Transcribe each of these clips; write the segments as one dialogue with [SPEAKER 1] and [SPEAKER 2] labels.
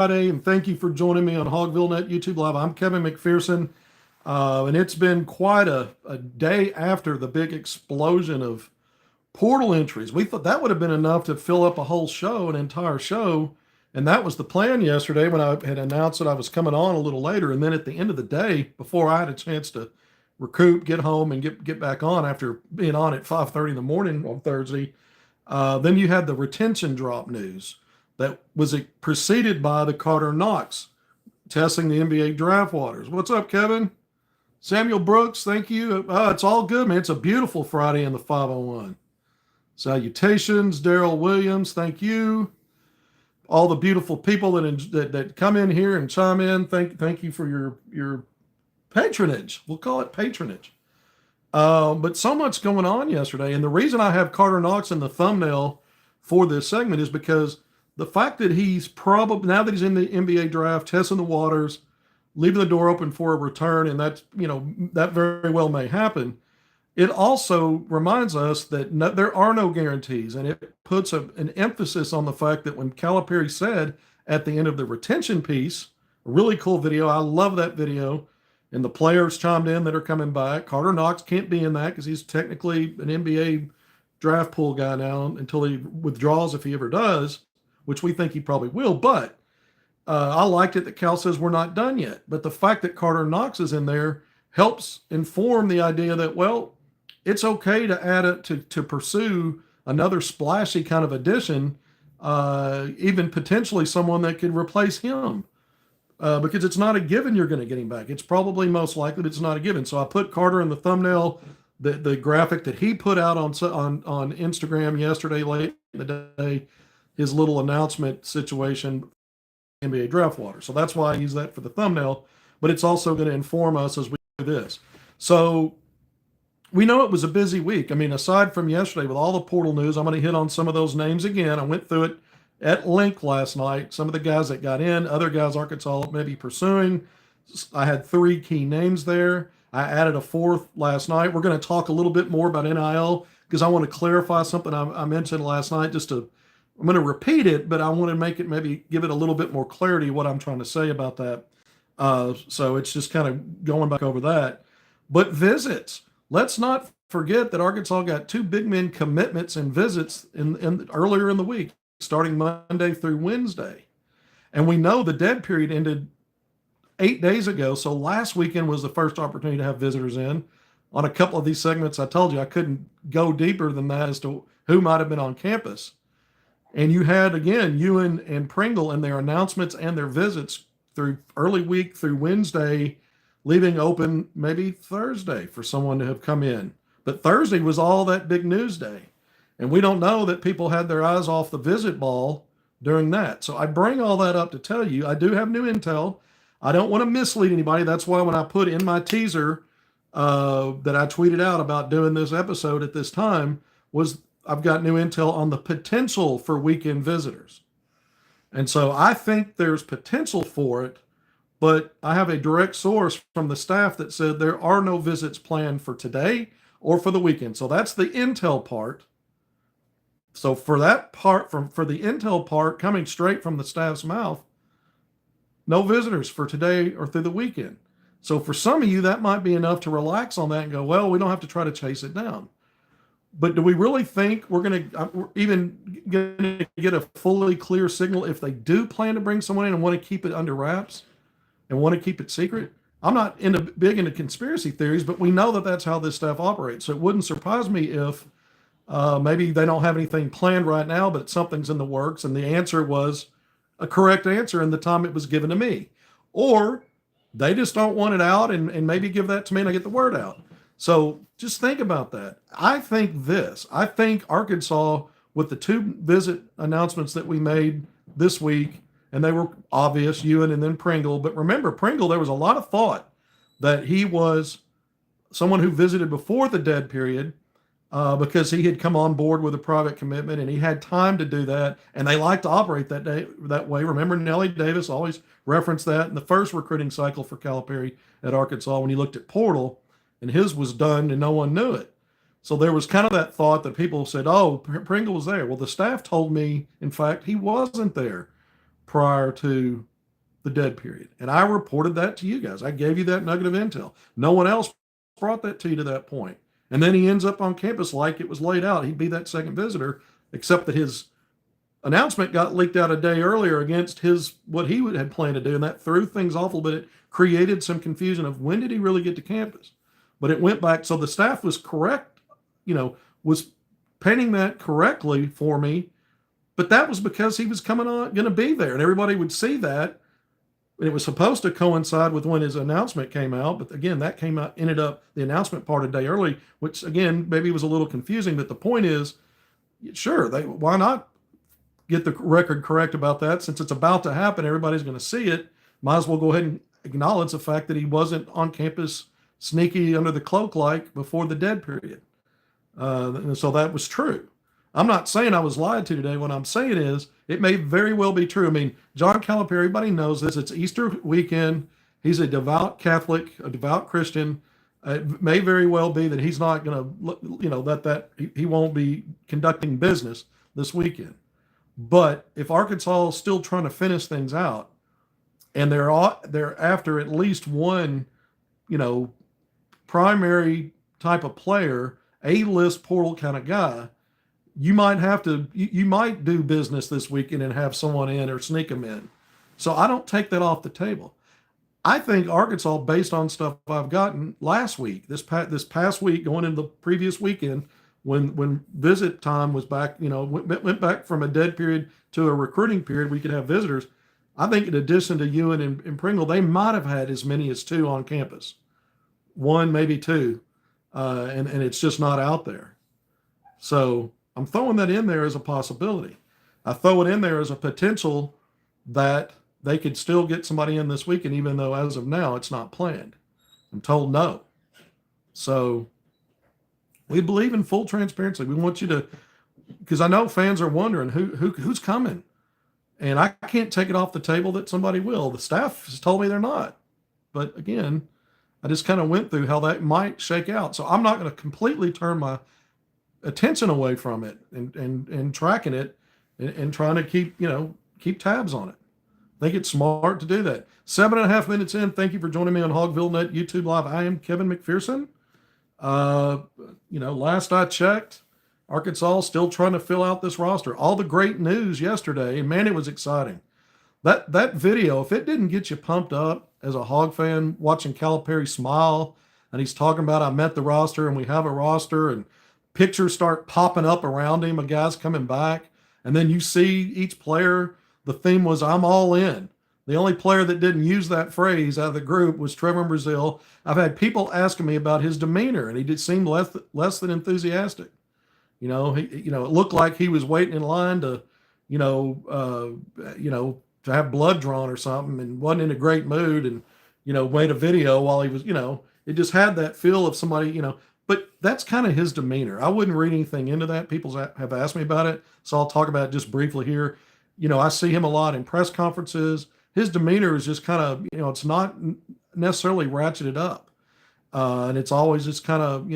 [SPEAKER 1] Friday, and thank you for joining me on HogvilleNET YouTube Live. I'm Kevin McPherson, and it's been quite a day after the big explosion of portal entries. We thought that would have been enough to fill up a whole show, an entire show, and that was the plan yesterday when I had announced that I was coming on a little later. And then at the end of the day, before I had a chance to recoup, get home, and get back on after being on at 5:30 in the morning on Thursday, then you had the retention drop news that was preceded by the Carter Knox testing the NBA draft waters. What's up, Kevin? Samuel Brooks, thank you. It's all good, man. It's a beautiful Friday in the 501. Salutations, Daryl Williams, thank you. All the beautiful people that come in here and chime in, thank you for your patronage. We'll call it patronage. But so much going on yesterday, and the reason I have Carter Knox in the thumbnail for this segment is because the fact that he's probably, now that he's in the NBA draft, testing the waters, leaving the door open for a return, and that's, that very well may happen. It also reminds us that there are no guarantees, and it puts an emphasis on the fact that when Calipari said at the end of the retention piece, a really cool video, I love that video, and the players chimed in that are coming back. Carter Knox can't be in that because he's technically an NBA draft pool guy now until he withdraws, if he ever does, which we think he probably will. But I liked it that Cal says we're not done yet. But the fact that Carter Knox is in there helps inform the idea that, well, it's okay to add it to pursue another splashy kind of addition, even potentially someone that could replace him. Because it's not a given you're going to get him back. It's probably most likely, but it's not a given. So I put Carter in the thumbnail, the graphic that he put out on Instagram yesterday late in the day, his little announcement situation, NBA draft water. So that's why I use that for the thumbnail, but it's also going to inform us as we do this. So we know it was a busy week. I mean, aside from yesterday with all the portal news, I'm going to hit on some of those names again. I went through it at length last night. Some of the guys that got in, other guys Arkansas may be pursuing. I had 3 key names there. I added a 4th last night. We're going to talk a little bit more about NIL because I want to clarify something I mentioned last night. I'm going to repeat it, but I want to make it, maybe give it a little bit more clarity what I'm trying to say about that. So it's just kind of going back over that. But visits. Let's not forget that Arkansas got 2 big men commitments and visits earlier in the week, starting Monday through Wednesday. And we know the dead period ended 8 days ago. So last weekend was the first opportunity to have visitors in. On a couple of these segments, I told you I couldn't go deeper than that as to who might have been on campus. And you had, again, Ewan and Pringle in their announcements and their visits through early week through Wednesday, leaving open maybe Thursday for someone to have come in. But Thursday was all that big news day. And we don't know that people had their eyes off the visit ball during that. So I bring all that up to tell you, I do have new intel. I don't want to mislead anybody. That's why when I put in my teaser that I tweeted out about doing this episode at this time was I've got new intel on the potential for weekend visitors. And so I think there's potential for it, but I have a direct source from the staff that said there are no visits planned for today or for the weekend. So that's the intel part. So for that part, for the intel part coming straight from the staff's mouth, no visitors for today or through the weekend. So for some of you, that might be enough to relax on that and go, well, we don't have to try to chase it down. But do we really think we're going to get a fully clear signal if they do plan to bring someone in and want to keep it under wraps and want to keep it secret? I'm not big into conspiracy theories, but we know that that's how this stuff operates. So it wouldn't surprise me if maybe they don't have anything planned right now, but something's in the works. And the answer was a correct answer in the time it was given to me. Or they just don't want it out and maybe give that to me and I get the word out. So just think about that. I think Arkansas, with the 2 visit announcements that we made this week, and they were obvious, Ewan and then Pringle. But remember, Pringle, there was a lot of thought that he was someone who visited before the dead period because he had come on board with a private commitment and he had time to do that. And they like to operate that way. Remember, Nellie Davis always referenced that in the first recruiting cycle for Calipari at Arkansas when he looked at portal. And his was done and no one knew it. So there was kind of that thought that people said, oh, Pringle was there. Well, the staff told me, in fact, he wasn't there prior to the dead period. And I reported that to you guys. I gave you that nugget of intel. No one else brought that to you to that point. And then he ends up on campus like it was laid out. He'd be that second visitor, except that his announcement got leaked out a day earlier against his what he had planned to do, and that threw things off a little bit. It created some confusion of when did he really get to campus. But it went back, so the staff was correct, was painting that correctly for me. But that was because he was coming on, going to be there, and everybody would see that. And it was supposed to coincide with when his announcement came out, but again, that came out, ended up the announcement part a day early, which again maybe was a little confusing. But the point is, sure, why not get the record correct about that? Since it's about to happen, everybody's going to see it. Might as well go ahead and acknowledge the fact that he wasn't on campus sneaky under the cloak like before the dead period. And so that was true. I'm not saying I was lied to today. What I'm saying is it may very well be true. I mean, John Calipari, everybody knows this. It's Easter weekend. He's a devout Catholic, a devout Christian. It may very well be that he's not going to, he won't be conducting business this weekend. But if Arkansas is still trying to finish things out, and they're after at least one, primary type of player, A-list portal kind of guy, you might do business this weekend and have someone in or sneak them in. So I don't take that off the table. I think Arkansas, based on stuff I've gotten last week, this past week, going into the previous weekend, when visit time was back, went back from a dead period to a recruiting period, we could have visitors. I think in addition to Ewan and Pringle, they might have had as many as 2 on campus. 1, maybe 2. And it's just not out there. So I'm throwing that in there as a possibility. I throw it in there as a potential that they could still get somebody in this weekend, even though as of now it's not planned. I'm told no. So we believe in full transparency. We want you to, because I know fans are wondering who's coming. And I can't take it off the table that somebody will. The staff has told me they're not. But again, I just kind of went through how that might shake out. So I'm not going to completely turn my attention away from it and tracking it and trying to keep tabs on it. I think it's smart to do that. 7.5 minutes in. Thank you for joining me on HogvilleNET YouTube Live. I am Kevin McPherson. Last I checked, Arkansas still trying to fill out this roster. All the great news yesterday, and man, it was exciting. That video, if it didn't get you pumped up as a Hog fan, watching Calipari smile, and he's talking about, I met the roster and we have a roster, and pictures start popping up around him of guys coming back, and then you see each player, the theme was, I'm all in. The only player that didn't use that phrase out of the group was Trevor Brazile. I've had people asking me about his demeanor, and he did seem less than enthusiastic. It looked like he was waiting in line to, to have blood drawn or something, and wasn't in a great mood, and, made a video while he was, it just had that feel of somebody, but that's kind of his demeanor. I wouldn't read anything into that. People have asked me about it, so I'll talk about it just briefly here. I see him a lot in press conferences. His demeanor is just kind of, it's not necessarily ratcheted up. And it's always just kind of,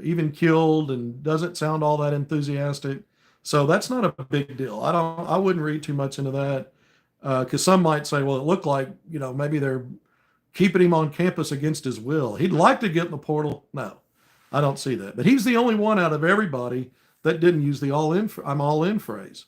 [SPEAKER 1] even keeled and doesn't sound all that enthusiastic. So that's not a big deal. I wouldn't read too much into that. Because some might say, well, it looked like, maybe they're keeping him on campus against his will. He'd like to get in the portal. No, I don't see that. But he's the only one out of everybody that didn't use the I'm all in phrase.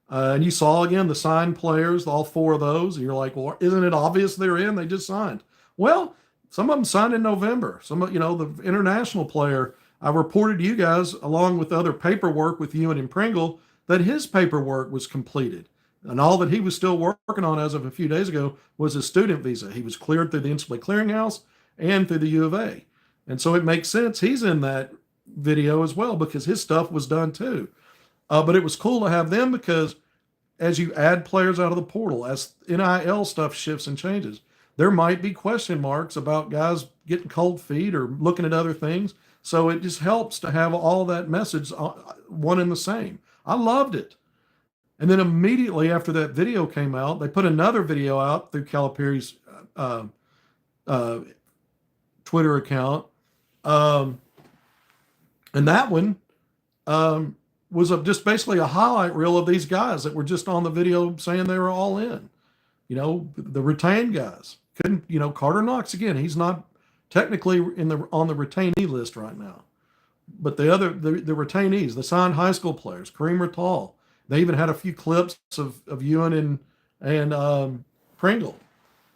[SPEAKER 1] And you saw again the signed players, all 4 of those. And you're like, well, isn't it obvious they're in? They just signed. Well, some of them signed in November. Some of, the international player, I reported to you guys, along with other paperwork with Ewan and Pringle, that his paperwork was completed. And all that he was still working on as of a few days ago was his student visa. He was cleared through the NCAA Clearinghouse and through the U of A. And so it makes sense he's in that video as well, because his stuff was done too. But it was cool to have them, because as you add players out of the portal, as NIL stuff shifts and changes, there might be question marks about guys getting cold feet or looking at other things. So it just helps to have all that message one and the same. I loved it. And then immediately after that video came out, they put another video out through Calipari's Twitter account. And that one was just basically a highlight reel of these guys that were just on the video saying they were all in. The retained guys couldn't. Carter Knox again. He's not technically on the retainee list right now, but the retainees, the signed high school players, Kareem Rattal. They even had a few clips of Ewan and Pringle.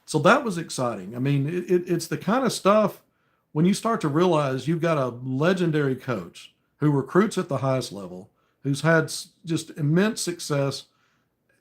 [SPEAKER 1] So that was exciting. I mean, it's the kind of stuff when you start to realize you've got a legendary coach who recruits at the highest level, who's had just immense success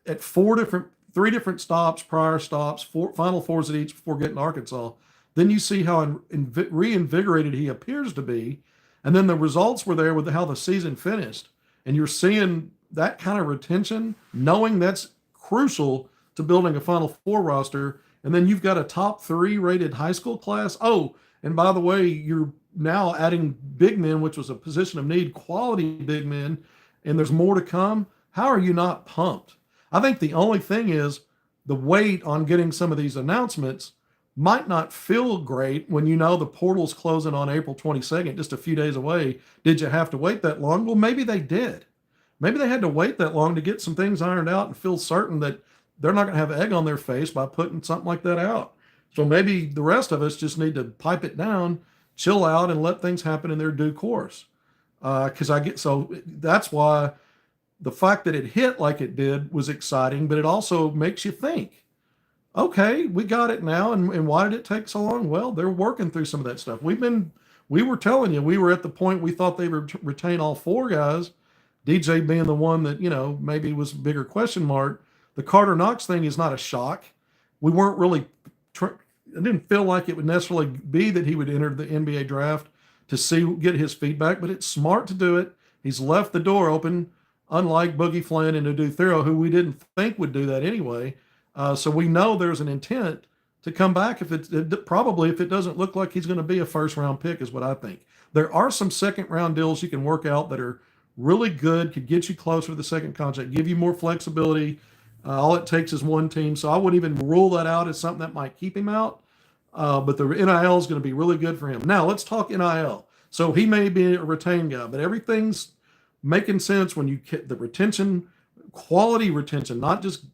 [SPEAKER 1] at three different stops, prior stops, Final Fours at each before getting to Arkansas. Then you see how reinvigorated he appears to be, and then the results were there with how the season finished, and you're seeing that kind of retention, knowing that's crucial to building a Final Four roster. And then you've got a top 3 rated high school class. Oh, and by the way, you're now adding big men, which was a position of need, quality big men, and there's more to come. How are you not pumped? I think the only thing is the wait on getting some of these announcements might not feel great when you know the portal's closing on April 22nd, just a few days away. Did you have to wait that long? Well, maybe they did. Maybe they had to wait that long to get some things ironed out and feel certain that they're not going to have egg on their face by putting something like that out. So maybe the rest of us just need to pipe it down, chill out, and let things happen in their due course. So that's why the fact that it hit like it did was exciting, but it also makes you think, okay, we got it now. And why did it take so long? Well, they're working through some of that stuff. We were telling you, we were at the point we thought they would retain all 4 guys, DJ being the one that, maybe was a bigger question mark. The Carter Knox thing is not a shock. We weren't really, it didn't feel like it would necessarily be that he would enter the NBA draft to get his feedback, but it's smart to do it. He's left the door open, unlike Boogie Flynn and Adu Thero, who we didn't think would do that anyway. So we know there's an intent to come back if it doesn't look like he's going to be a first round pick, is what I think. There are some second round deals you can work out that are really good, could get you closer to the second contract, give you more flexibility. All it takes is one team. So I wouldn't even rule that out as something that might keep him out. But the NIL is going to be really good for him. Now let's talk NIL. So he may be a retained guy, but everything's making sense when you get the retention, quality retention, not just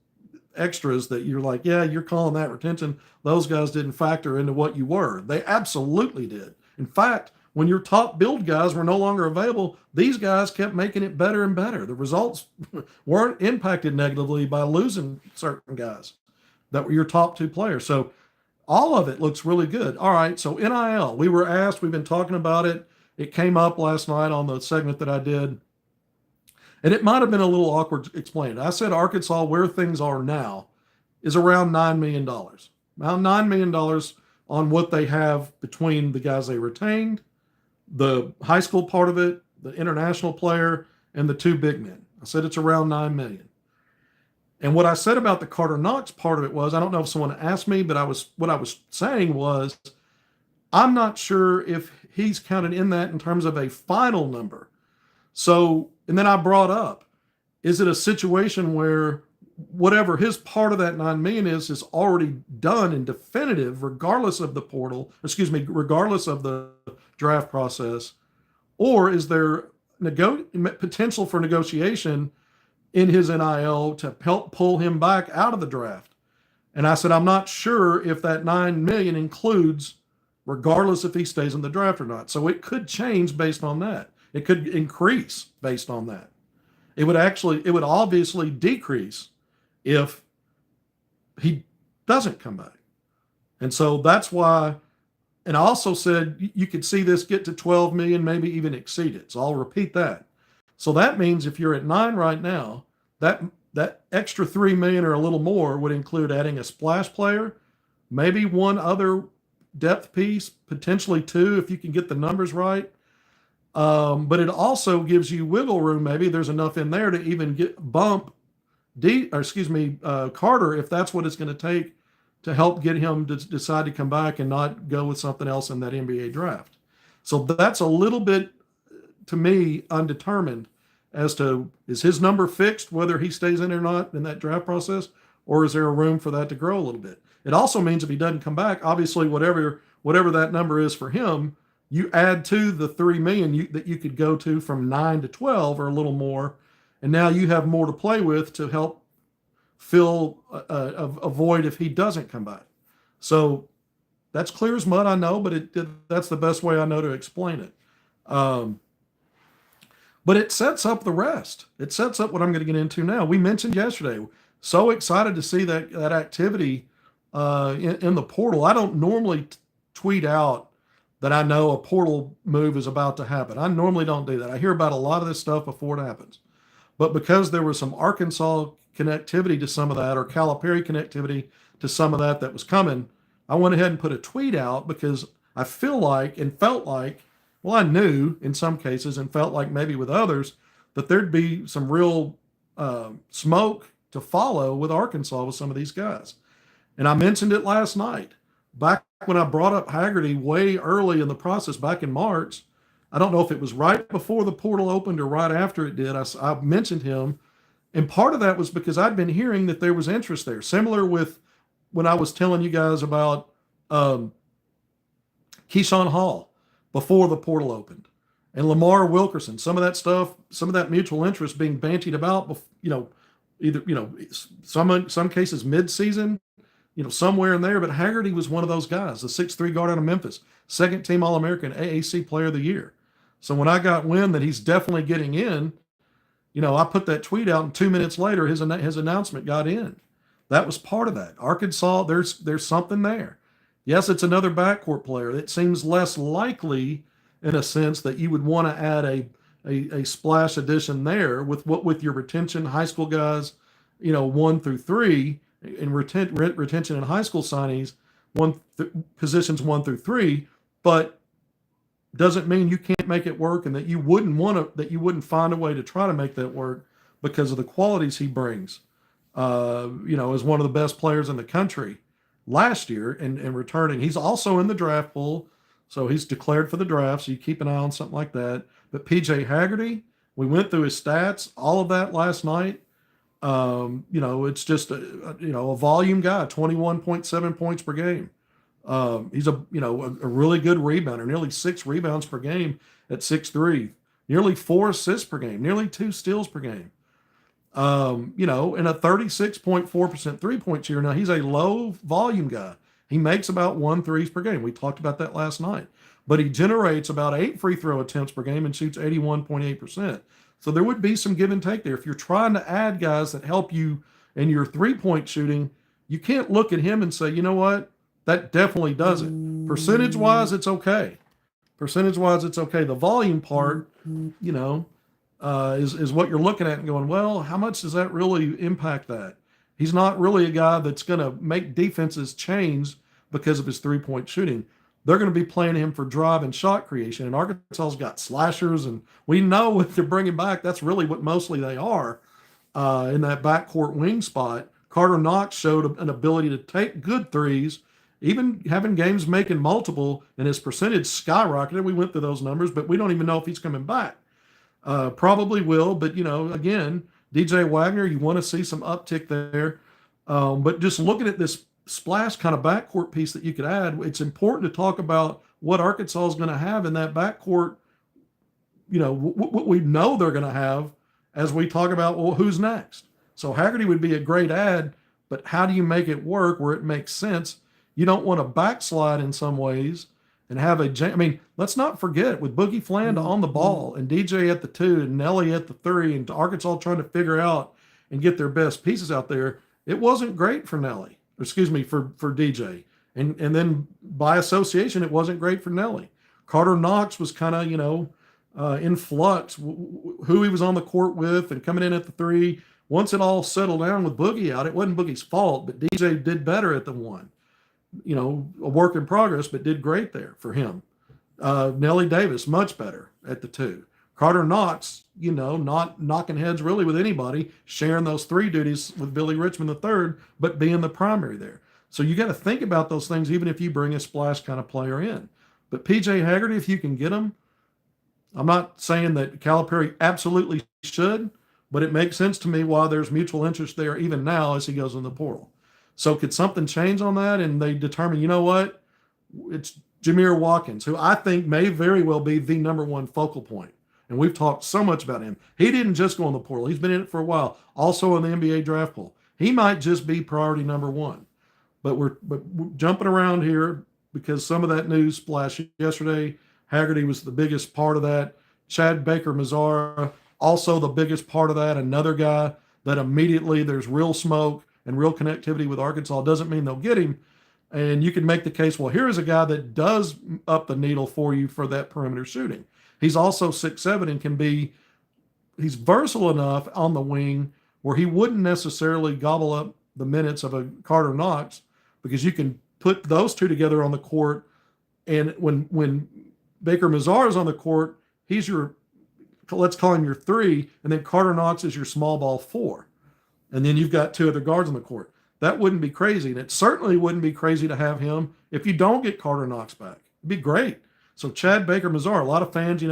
[SPEAKER 1] extras that you're like, yeah, you're calling that retention. Those guys didn't factor into what you were. They absolutely did. In fact, when your top build guys were no longer available, these guys kept making it better and better. The results weren't impacted negatively by losing certain guys that were your top 2 players. So all of it looks really good. All right, so NIL, we were asked, we've been talking about it. It came up last night on the segment that I did, and it might have been a little awkward to explain. I said Arkansas, where things are now, is around $9 million. Around $9 million on what they have between the guys they retained, the high school part of it, the international player, and the 2 big men. I said it's around $9 million. And what I said about the Carter Knox part of it was, I don't know if someone asked me, but what I was saying was, I'm not sure if he's counted in that in terms of a final number. So, and then I brought up, is it a situation where whatever his part of that 9 million is already done and definitive, regardless of the regardless of the draft process, or is there potential for negotiation in his NIL to help pull him back out of the draft? And I said, I'm not sure if that 9 million includes, regardless if he stays in the draft or not. So it could change based on that. It could increase based on that. It would obviously decrease if he doesn't come back. And so that's why, and I also said you could see this get to 12 million, maybe even exceed it. So I'll repeat that. So that means if you're at 9 right now, that extra 3 million or a little more would include adding a splash player, maybe one other depth piece, potentially 2 if you can get the numbers right. But it also gives you wiggle room. Maybe there's enough in there to even bump Carter, if that's what it's going to take to help get him to decide to come back and not go with something else in that NBA draft. So that's a little bit, to me, undetermined as to, is his number fixed, whether he stays in or not in that draft process, or is there a room for that to grow a little bit? It also means if he doesn't come back, obviously whatever that number is for him, you add to the 3 million that you could go to from 9 to 12 or a little more. And now you have more to play with to help fill a void if he doesn't come back. So that's clear as mud, I know, but that's the best way I know to explain it. But it sets up the rest. It sets up what I'm going to get into now. We mentioned yesterday, so excited to see that activity in the portal. I don't normally tweet out that I know a portal move is about to happen. I normally don't do that. I hear about a lot of this stuff before it happens. But because there was some Arkansas connectivity to some of that, or Calipari connectivity to some of that was coming, I went ahead and put a tweet out because I feel like and felt like, well, I knew in some cases and felt like maybe with others that there'd be some real smoke to follow with Arkansas with some of these guys. And I mentioned it last night. Back when I brought up Haggerty way early in the process, back in March, I don't know if it was right before the portal opened or right after it did. I mentioned him. And part of that was because I'd been hearing that there was interest there. Similar with when I was telling you guys about Keyshawn Hall before the portal opened, and Lamar Wilkerson, some of that stuff, some of that mutual interest being bantied about, either, some cases mid-season, somewhere in there. But Haggerty was one of those guys, the 6'3" guard out of Memphis, second team All-American, AAC Player of the Year. So when I got wind that he's definitely getting in, I put that tweet out, and 2 minutes later, his announcement got in. That was part of that. Arkansas, there's something there. Yes, it's another backcourt player. It seems less likely, in a sense, that you would want to add a splash addition there with your retention high school guys, 1 through 3, and retention in high school signees, positions 1 through 3, but doesn't mean you can't make it work, and that you wouldn't find a way to try to make that work because of the qualities he brings. As one of the best players in the country last year and returning. He's also in the draft pool, so he's declared for the draft, so you keep an eye on something like that. But PJ Haggerty, we went through his stats, all of that last night. It's just a volume guy, 21.7 points per game. He's a really good rebounder, nearly 6 rebounds per game at 6'3", nearly 4 assists per game, nearly 2 steals per game. And a 36.4% three-point shooter. Now, he's a low volume guy. He makes about 1 3 per game. We talked about that last night. But he generates about 8 free throw attempts per game and shoots 81.8%. So there would be some give and take there. If you're trying to add guys that help you in your three-point shooting, you can't look at him and say, you know what, that definitely does it. Percentage-wise, it's okay. The volume part, is what you're looking at and going, well, how much does that really impact that? He's not really a guy that's going to make defenses change because of his three-point shooting. They're going to be playing him for drive and shot creation. And Arkansas's got slashers, and we know if they're bringing back, that's really what mostly they are in that backcourt wing spot. Carter Knox showed an ability to take good threes, even having games making multiple, and his percentage skyrocketed. We went through those numbers, but we don't even know if he's coming back. Probably will, but again, DJ Wagner, you want to see some uptick there. But just looking at this splash kind of backcourt piece that you could add, it's important to talk about what Arkansas is going to have in that backcourt. What we know they're going to have as we talk about, well, who's next? So Haggerty would be a great add, but how do you make it work where it makes sense? You don't want to backslide in some ways and have let's not forget, with Boogie Fland on the ball and DJ at the 2 and Nelly at the 3 and Arkansas trying to figure out and get their best pieces out there, it wasn't great for for DJ. And then by association, it wasn't great for Nelly. Carter Knox was kind of, in flux, who he was on the court with and coming in at the 3. Once it all settled down with Boogie out, it wasn't Boogie's fault, but DJ did better at the 1. A work in progress, but did great there for him. Nelly Davis, much better at the 2. Carter Knox, not knocking heads really with anybody, sharing those 3 duties with Billy Richmond III, but being the primary there. So you got to think about those things, even if you bring a splash kind of player in. But PJ Haggerty, if you can get him, I'm not saying that Calipari absolutely should, but it makes sense to me why there's mutual interest there even now as he goes in the portal. So could something change on that and they determine, you know what, it's Jameer Watkins, who I think may very well be the number 1 focal point. And we've talked so much about him. He didn't just go in the portal. He's been in it for a while, also in the NBA draft pool. He might just be priority number one. We're jumping around here because some of that news splashed yesterday. Haggerty was the biggest part of that. Chad Baker-Mazara, also the biggest part of that. Another guy that immediately there's real smoke and real connectivity with Arkansas. Doesn't mean they'll get him. And you can make the case, well, here is a guy that does up the needle for you for that perimeter shooting. He's also 6'7" and he's versatile enough on the wing where he wouldn't necessarily gobble up the minutes of a Carter Knox, because you can put those two together on the court. And when Baker-Mazara is on the court, he's your, let's call him your 3, and then Carter Knox is your small ball 4. And then you've got 2 other guards on the court. That wouldn't be crazy. And it certainly wouldn't be crazy to have him if you don't get Carter Knox back. It'd be great. So Chad Baker-Mazara, a lot of fans,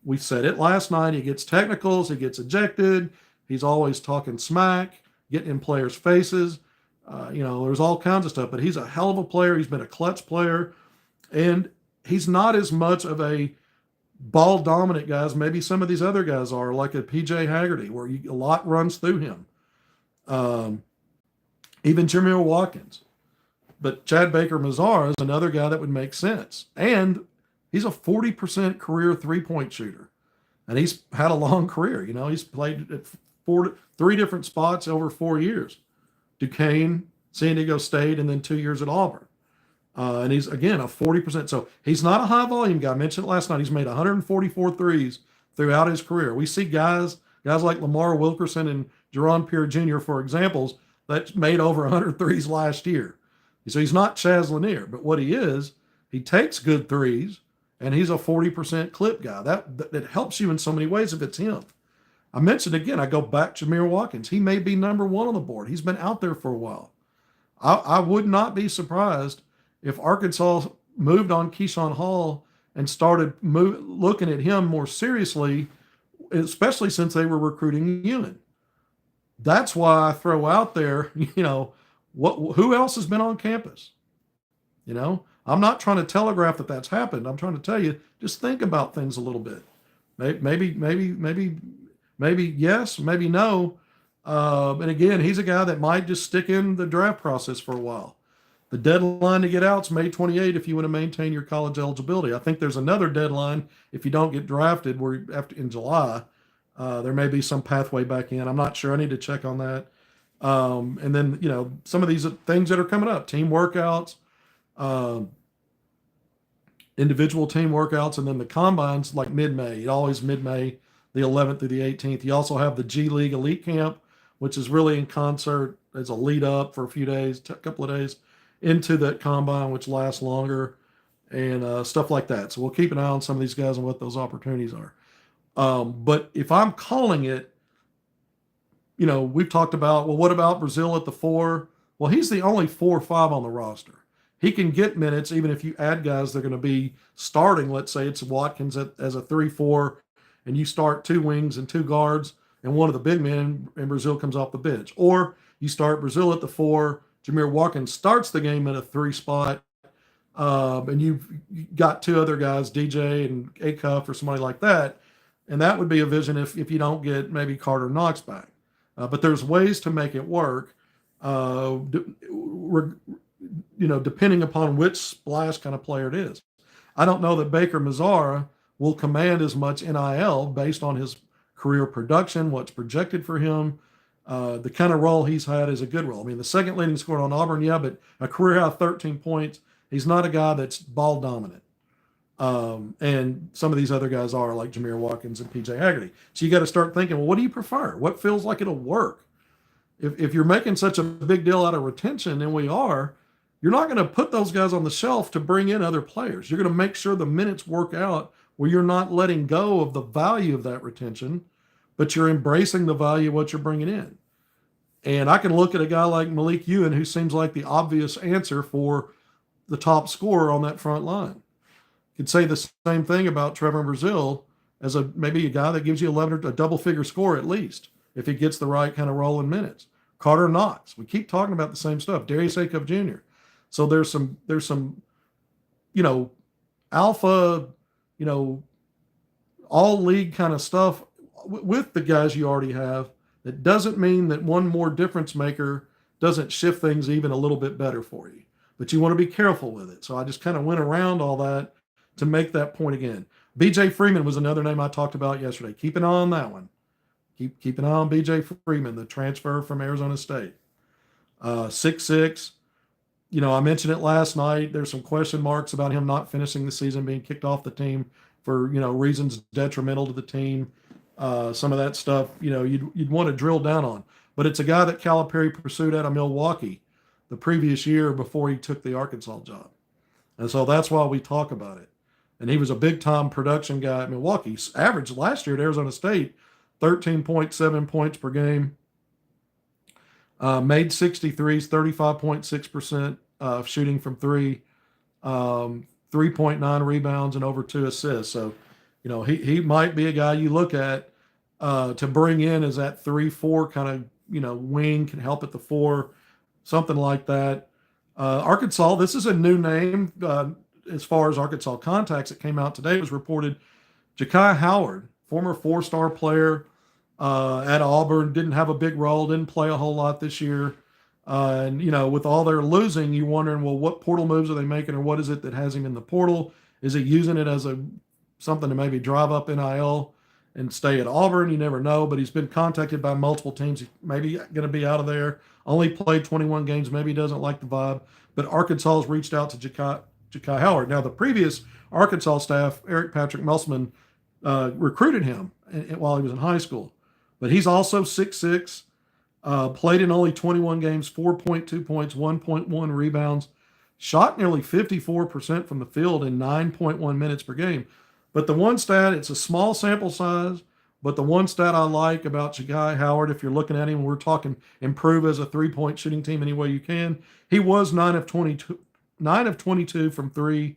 [SPEAKER 1] we said it last night, he gets technicals, he gets ejected, he's always talking smack, getting in players' faces. There's all kinds of stuff, but he's a hell of a player. He's been a clutch player, and he's not as much of a ball dominant guy as maybe some of these other guys are, like a PJ Haggerty, where a lot runs through him. Even Jameer Watkins. But Chad Baker-Mazara is another guy that would make sense. And he's a 40% career three-point shooter. And he's had a long career. He's played at 3 different spots over 4 years. Duquesne, San Diego State, and then 2 years at Auburn. And he's, again, a 40%. So he's not a high-volume guy. I mentioned it last night. He's made 144 threes throughout his career. We see guys like Lamar Wilkerson and Jerron Pierre Jr., for examples, that made over 100 threes last year. So he's not Chaz Lanier, but what he takes good threes, and he's a 40% clip guy. That helps you in so many ways if it's him. I mentioned again, I go back to Jameer Watkins. He may be number 1 on the board. He's been out there for a while. I would not be surprised if Arkansas moved on Keyshawn Hall and started looking at him more seriously, especially since they were recruiting Ewan. That's why I throw out there, who else has been on campus? I'm not trying to telegraph that that's happened. I'm trying to tell you, just think about things a little bit. Maybe yes, maybe no. And again, he's a guy that might just stick in the draft process for a while. The deadline to get out is May 28 if you want to maintain your college eligibility. I think there's another deadline if you don't get drafted in July. There may be some pathway back in. I'm not sure. I need to check on that. And then, some of these things that are coming up, team workouts, individual team workouts, and then the combines like mid-May, always mid-May, the 11th through the 18th. You also have the G League Elite Camp, which is really in concert as a lead up for a few days, a couple of days into that combine, which lasts longer, and stuff like that. So we'll keep an eye on some of these guys and what those opportunities are. But if I'm calling it, we've talked about, well, what about Brazil at the 4? Well, he's the only 4 or 5 on the roster. He can get minutes, even if you add guys, they're going to be starting. Let's say it's Watkins as a 3-4, and you start 2 wings and 2 guards, and one of the big men in Brazil comes off the bench. Or you start Brazil at the 4, Jameer Watkins starts the game at a 3 spot, and you've got 2 other guys, DJ and Acuff or somebody like that. And that would be a vision if you don't get maybe Carter Knox back. But there's ways to make it work, depending upon which splash kind of player it is. I don't know that Baker-Mazara will command as much NIL based on his career production, what's projected for him. The kind of role he's had is a good role. I mean, the second leading scorer on Auburn, yeah, but a career high 13 points. He's not a guy that's ball dominant. And some of these other guys are, like Jameer Watkins and PJ Haggerty. So you got to start thinking, well, what do you prefer? What feels like it'll work? If you're making such a big deal out of retention, and we are, you're not going to put those guys on the shelf to bring in other players. You're going to make sure the minutes work out where you're not letting go of the value of that retention, but you're embracing the value of what you're bringing in. And I can look at a guy like Malik Ewan, who seems like the obvious answer for the top scorer on that front line. You could say the same thing about Trevor Brazil as maybe a guy that gives you 11 or a double-figure score at least, if he gets the right kind of role in minutes. Carter Knox. We keep talking about the same stuff. Darius Acuff Jr. So there's some, alpha, all league kind of stuff with the guys you already have It doesn't mean that one more difference maker doesn't shift things even a little bit better for you. But you want to be careful with it. So I just kind of went around all that to make that point again. BJ Freeman was another name I talked about yesterday. Keep an eye on that one. Keep an eye on BJ Freeman, the transfer from Arizona State. 6'6". I mentioned it last night. There's some question marks about him not finishing the season, being kicked off the team for reasons detrimental to the team. Some of that stuff, you'd want to drill down on. But it's a guy that Calipari pursued out of Milwaukee the previous year before he took the Arkansas job, and so that's why we talk about it. And he was a big time production guy at Milwaukee. Averaged last year at Arizona State 13.7 points per game. Made 63s, 35.6% shooting from three, 3.9 rebounds and over 2 assists. So, he might be a guy you look at to bring in as that 3-4 kind of, wing, can help at the 4, something like that. Arkansas, this is a new name as far as Arkansas contacts. It came out today. It was reported Ja'Kai Howard, former 4-star player at Auburn, didn't have a big role, didn't play a whole lot this year. And, with all their losing, you're wondering, well, what portal moves are they making, or what is it that has him in the portal? Is he using it as something to maybe drive up NIL and stay at Auburn? You never know, but he's been contacted by multiple teams. He maybe going to be out of there. Only played 21 games. Maybe he doesn't like the vibe. But Arkansas has reached out to Ja'Kai Howard. Now, the previous Arkansas staff, Eric Patrick Musselman, recruited him while he was in high school. But he's also 6'6", played in only 21 games, 4.2 points, 1.1 rebounds, shot nearly 54% from the field in 9.1 minutes per game. But the one stat, it's a small sample size, but the one stat I like about Ja'Kai Howard, if you're looking at him, we're talking improve as a three-point shooting team any way you can. He was 9 of 22 from three,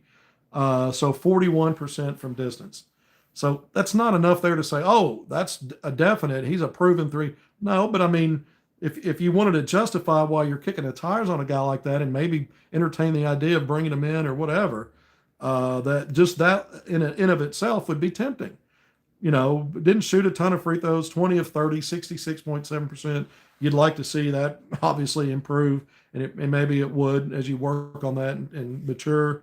[SPEAKER 1] so 41% from distance. So that's not enough there to say, oh, that's a definite. He's a proven three. No, but I mean, if you wanted to justify why you're kicking the tires on a guy like that and maybe entertain the idea of bringing him in or whatever, that in of itself would be tempting. Didn't shoot a ton of free throws, 20 of 30, 66.7%. You'd like to see that obviously improve, and maybe it would as you work on that and mature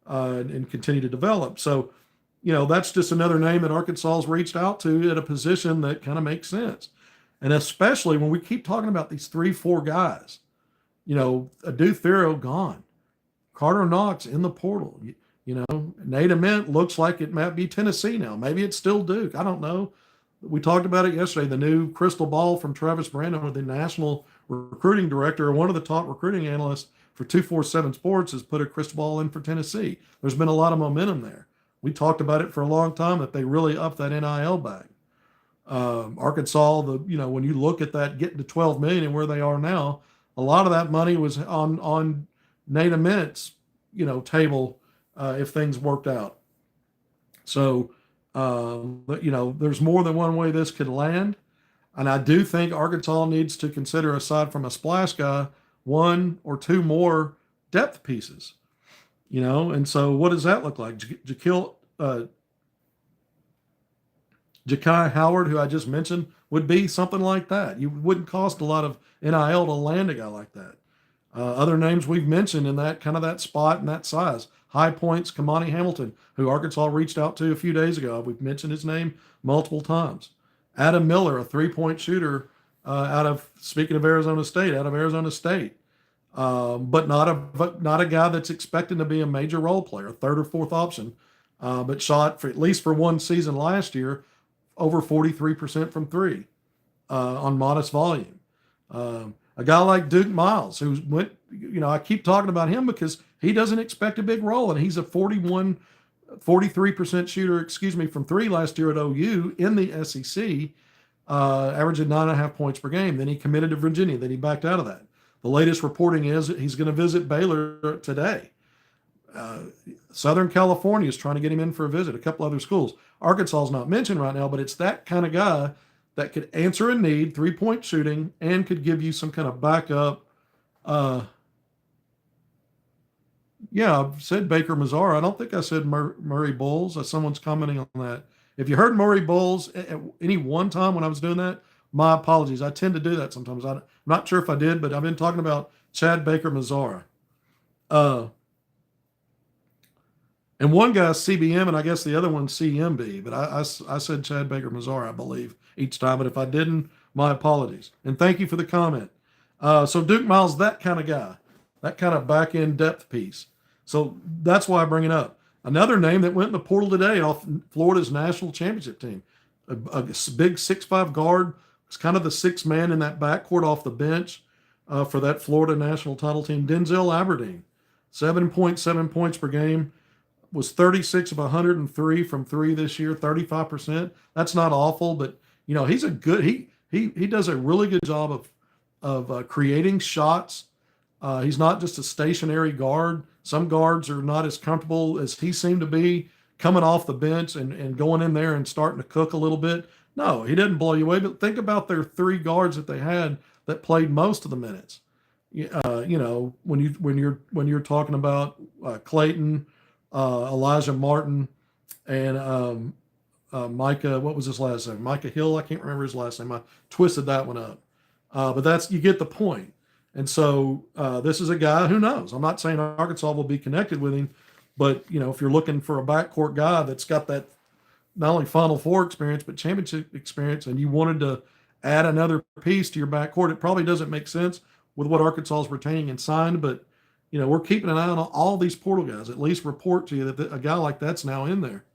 [SPEAKER 1] and continue to develop. So, that's just another name that Arkansas's reached out to at a position that kind of makes sense. And especially when we keep talking about these 3-4 guys, Adu Thero gone, Carter Knox in the portal, Nate Ament looks like it might be Tennessee now. Maybe it's still Duke. I don't know. We talked about it yesterday. The new crystal ball from Travis Brandon, the national recruiting director, one of the top recruiting analysts for 247 Sports, has put a crystal ball in for Tennessee. There's been a lot of momentum there. We talked about it for a long time that they really upped that NIL bag. Arkansas, when you look at that getting to 12 million and where they are now, a lot of that money was on Nate Ament's, table if things worked out. So, there's more than one way this could land. And I do think Arkansas needs to consider, aside from a splash guy, 1 or 2 more depth pieces. And so what does that look like? Ja'Kai Howard, who I just mentioned, would be something like that. You wouldn't cost a lot of NIL to land a guy like that. Other names we've mentioned in that kind of that spot and that size. High Points, Kamani Hamilton, who Arkansas reached out to a few days ago. We've mentioned his name multiple times. Adam Miller, a 3-point shooter speaking of Arizona State, out of Arizona State. But not a guy that's expecting to be a major role player, 3rd or 4th option, but shot for at least for one season last year over 43% from three on modest volume. A guy like Duke Miles, who went, I keep talking about him because he doesn't expect a big role, and he's a 43% shooter, from three last year at OU in the SEC, averaging 9.5 points per game. Then he committed to Virginia. Then he backed out of that. The latest reporting is he's going to visit Baylor today. Southern California is trying to get him in for a visit, a couple other schools. Arkansas is not mentioned right now, but it's that kind of guy that could answer a need, 3-point shooting, and could give you some kind of backup. I said Baker Mazzara. I don't think I said Murray Bowles. Someone's commenting on that. If you heard Murray Bowles at any one time when I was doing that, My apologies. I tend to do that sometimes. I'm not sure if I did, but I've been talking about Chad Baker-Mazara. And one guy's CBM, and I guess the other one's CMB. But I said Chad Baker-Mazara, I believe, each time. But if I didn't, my apologies. And thank you for the comment. So Duke Miles, that kind of guy, that kind of back end depth piece. So that's why I bring it up. Another name that went in the portal today off Florida's national championship team, a big 6'5" guard. Was kind of the sixth man in that backcourt off the bench for that Florida national title team. Denzel Aberdeen, 7.7 points per game, was 36 of 103 from three this year, 35%. That's not awful, but you know he's a good. He does a really good job of creating shots. He's not just a stationary guard. Some guards are not as comfortable as he seemed to be coming off the bench and going in there and starting to cook a little bit. No, he didn't blow you away. But think about their three guards that they had that played most of the minutes. You know, when you're talking about Clayton, Elijah Martin, and Micah. What was his last name? Micah Hill. I can't remember his last name. I twisted that one up. But that's, you get the point. And so this is a guy who knows. I'm not saying Arkansas will be connected with him, but you know, if you're looking for a backcourt guy that's got that not only Final Four experience but championship experience, and you wanted to add another piece to your backcourt, it probably doesn't make sense with what Arkansas is retaining and signed. But you know, we're keeping an eye on all these portal guys. At least report to you that a guy like that's now in there.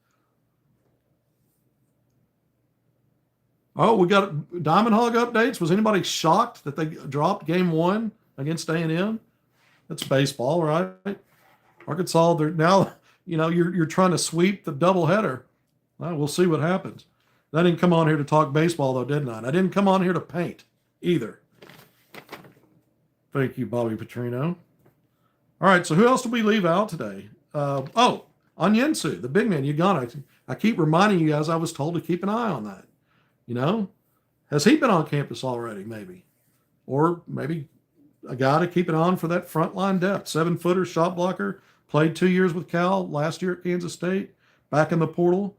[SPEAKER 1] Oh, we got Diamond Hog updates. Was anybody shocked that they dropped game one against A&M? That's baseball, right? Arkansas, they're now, you know, you're trying to sweep the doubleheader. Well, we'll see what happens. I didn't come on here to talk baseball, though, didn't I? I didn't come on here to paint either. Thank you, Bobby Petrino. All right, so who else did we leave out today? Onyensu, the big man, Uganda. I keep reminding you guys I was told to keep an eye on that. You know, has he been on campus already? Maybe, or maybe a guy to keep it on for that frontline depth. 7-footer, shot blocker. Played 2 years with Cal. Last year at Kansas State. Back in the portal.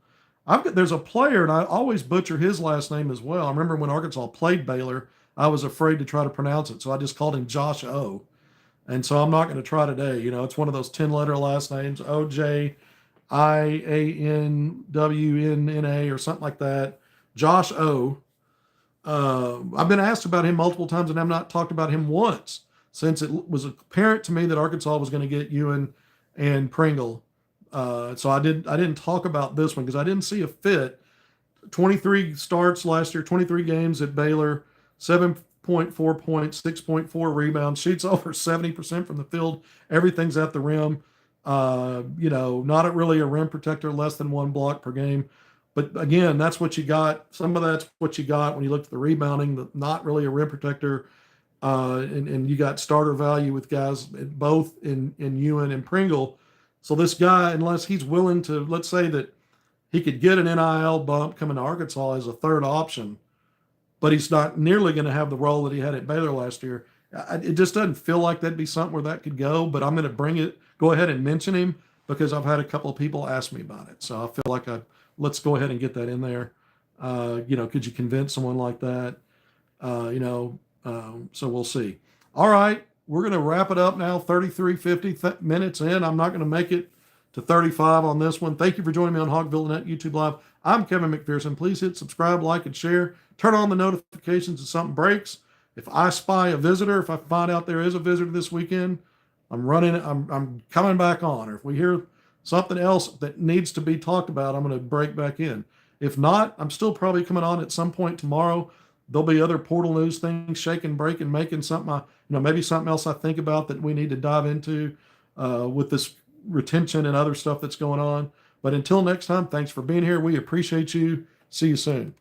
[SPEAKER 1] There's a player, and I always butcher his last name as well. I remember when Arkansas played Baylor, I was afraid to try to pronounce it, so I just called him Josh O. And so I'm not going to try today. You know, it's one of those 10-letter last names, OJIANWNNA or something like that. Josh O. I've been asked about him multiple times, and I've not talked about him once since it was apparent to me that Arkansas was going to get Ewan and Pringle. So I didn't talk about this one because I didn't see a fit. 23 starts last year, 23 games at Baylor, 7.4 points, 6.4 rebounds, shoots over 70% from the field. Everything's at the rim. You know, not really a rim protector, less than 1 block per game. But again, that's what you got. Some of that's what you got when you looked at the rebounding, not really a rim protector. And you got starter value with guys both in Ewan and Pringle. So this guy, unless he's willing to, let's say that he could get an NIL bump coming to Arkansas as a third option, but he's not nearly going to have the role that he had at Baylor last year. It just doesn't feel like that'd be something where that could go, but I'm going to go ahead and mention him because I've had a couple of people ask me about it. So I feel like let's go ahead and get that in there. You know, could you convince someone like that? So we'll see. All right, we're going to wrap it up now. 33-50 minutes in. I'm not going to make it to 35 on this one. Thank you for joining me on HogvilleNET YouTube Live. I'm Kevin McPherson. Please hit subscribe, like, and share. Turn on the notifications if something breaks. If I spy a visitor, if I find out there is a visitor this weekend, I'm coming back on. Or if we hear something else that needs to be talked about, I'm going to break back in. If not, I'm still probably coming on at some point tomorrow. There'll be other portal news things, shaking, breaking, making something, maybe something else I think about that we need to dive into with this retention and other stuff that's going on. But until next time, thanks for being here. We appreciate you. See you soon.